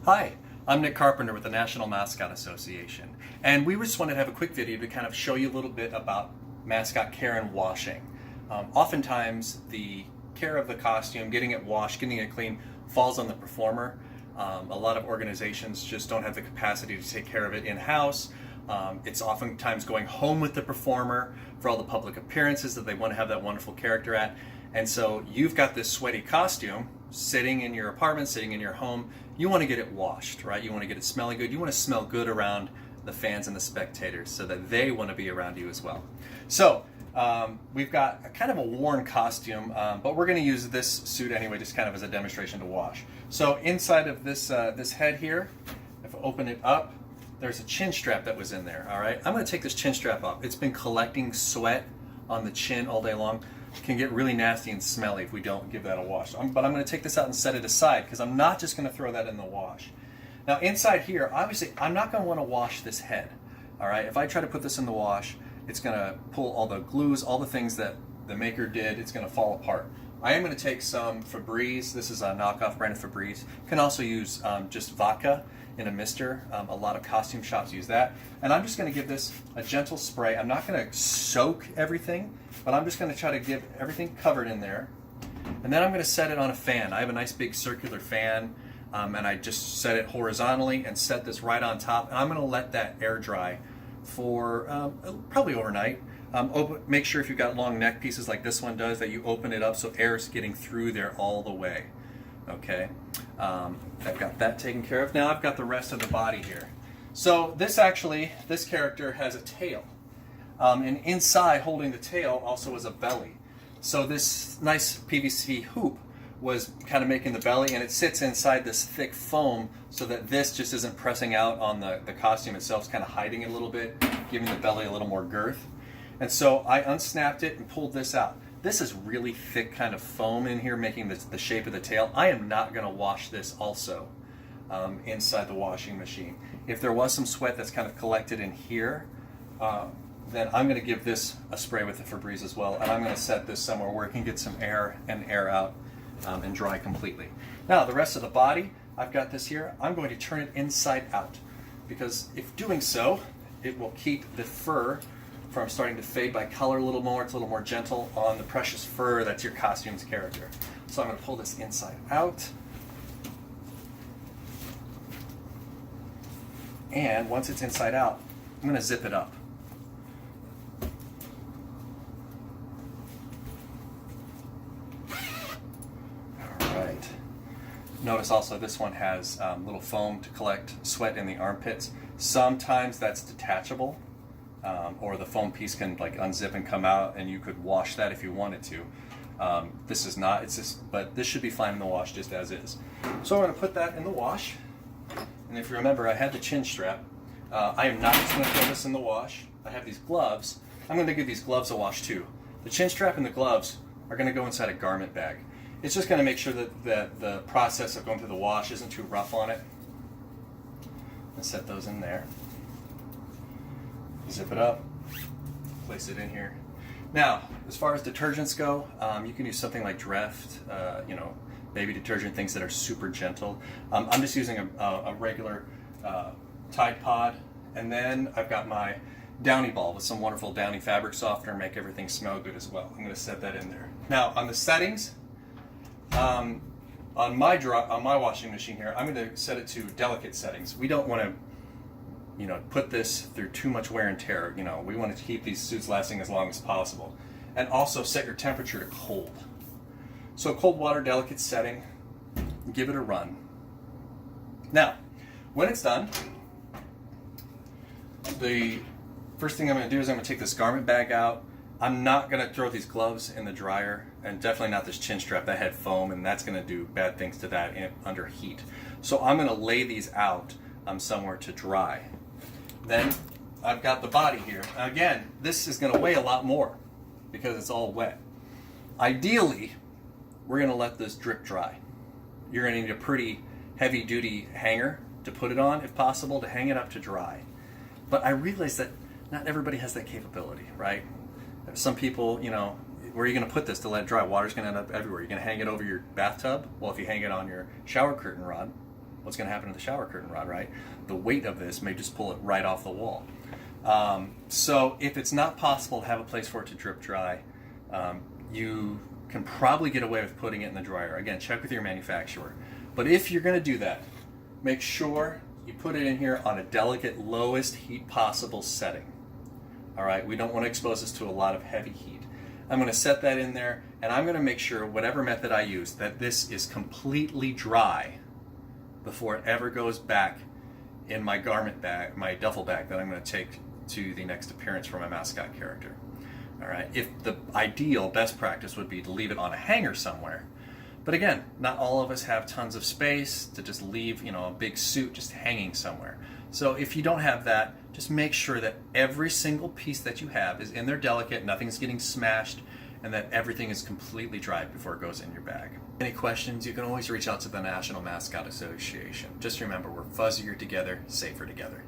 Hi, I'm Nick Carpenter with the National Mascot Association, and we just wanted to have a quick video to kind of show you a little bit about mascot care and washing. Oftentimes, the care of the costume, getting it washed, getting it clean, falls on the performer. A lot of organizations just don't have the capacity to take care of it in-house. It's oftentimes going home with the performer for all the public appearances that they want to have that wonderful character at. And so you've got this sweaty costume sitting in your apartment, sitting in your home. You want to get it washed, right? You want to get it smelling good. You want to smell good around the fans and the spectators so that they want to be around you as well. So we've got a kind of a worn costume, but we're going to use this suit anyway, just kind of as a demonstration to wash. So inside of this this head here, if I open it up, there's a chin strap that was in there. All right, I'm going to take this chin strap off. It's been collecting sweat on the chin all day long. It can get really nasty and smelly if we don't give that a wash. But I'm going to take this out and set it aside because I'm not just going to throw that in the wash. Now inside here, obviously, I'm not going to want to wash this head. All right, if I try to put this in the wash, it's going to pull all the glues, all the things that the maker did. It's going to fall apart. I am going to take some Febreze. This is a knockoff brand of Febreze. You can also use just vodka in a mister. A lot of costume shops use that. And I'm just going to give this a gentle spray. I'm not going to soak everything, but I'm just going to try to get everything covered in there. And then I'm going to set it on a fan. I have a nice big circular fan, and I just set it horizontally and set this right on top. And I'm going to let that air dry for probably overnight. Make sure if you've got long neck pieces like this one does that you open it up so air is getting through there all the way. Okay, I've got that taken care of. Now I've got the rest of the body here. So this character has a tail. And inside, holding the tail, also is a belly. So this nice PVC hoop was kind of making the belly, and it sits inside this thick foam so that this just isn't pressing out on the costume itself. It's kind of hiding it a little bit, giving the belly a little more girth. And so I unsnapped it and pulled this out. This is really thick kind of foam in here, making the shape of the tail. I am not going to wash this also inside the washing machine. If there was some sweat that's kind of collected in here, then I'm going to give this a spray with the Febreze as well, and I'm going to set this somewhere where it can get some air out and dry completely. Now the rest of the body, I've got this here. I'm going to turn it inside out because if doing so, it will keep the fur from starting to fade by color a little more. It's a little more gentle on the precious fur that's your costume's character. So I'm going to pull this inside out. And once it's inside out, I'm going to zip it up. Alright. Notice also this one has little foam to collect sweat in the armpits. Sometimes that's detachable. Or the foam piece can like unzip and come out, and you could wash that if you wanted to. This is not, but this should be fine in the wash just as is. So I'm going to put that in the wash, and if you remember, I had the chin strap. I am not just going to throw this in the wash. I have these gloves. I'm going to give these gloves a wash too. The chin strap and the gloves are going to go inside a garment bag. It's just going to make sure that the process of going through the wash isn't too rough on it. And set those in there. Zip it up, place it in here. Now, as far as detergents go, you can use something like Dreft, baby detergent, things that are super gentle. I'm just using a regular Tide Pod, and then I've got my Downy Ball with some wonderful Downy fabric softener, make everything smell good as well. I'm going to set that in there. Now, on the settings, on my washing machine here, I'm going to set it to delicate settings. We don't want to put this through too much wear and tear. We want to keep these suits lasting as long as possible. And also set your temperature to cold. So cold water, delicate setting, give it a run. Now, when it's done, the first thing I'm going to do is I'm going to take this garment bag out. I'm not going to throw these gloves in the dryer, and definitely not this chin strap. That had foam, and that's going to do bad things to that under heat. So I'm going to lay these out somewhere to dry. Then I've got the body here. Again, this is going to weigh a lot more because it's all wet. Ideally, we're going to let this drip dry. You're going to need a pretty heavy-duty hanger to put it on, if possible, to hang it up to dry. But I realize that not everybody has that capability, right? Some people, where are you going to put this to let it dry? Water's going to end up everywhere. You're going to hang it over your bathtub? Well, if you hang it on your shower curtain rod, what's going to happen to the shower curtain rod, right? The weight of this may just pull it right off the wall. So if it's not possible to have a place for it to drip dry, you can probably get away with putting it in the dryer. Again, check with your manufacturer. But if you're going to do that, make sure you put it in here on a delicate, lowest heat possible setting. All right, we don't want to expose this to a lot of heavy heat. I'm going to set that in there, and I'm going to make sure, whatever method I use, that this is completely dry before it ever goes back in my garment bag, my duffel bag that I'm going to take to the next appearance for my mascot character. All right, if the ideal best practice would be to leave it on a hanger somewhere. But again, not all of us have tons of space to just leave, a big suit just hanging somewhere. So if you don't have that, just make sure that every single piece that you have is in there delicate, nothing's getting smashed, and that everything is completely dry before it goes in your bag. Any questions, you can always reach out to the National Mascot Association. Just remember, we're fuzzier together, safer together.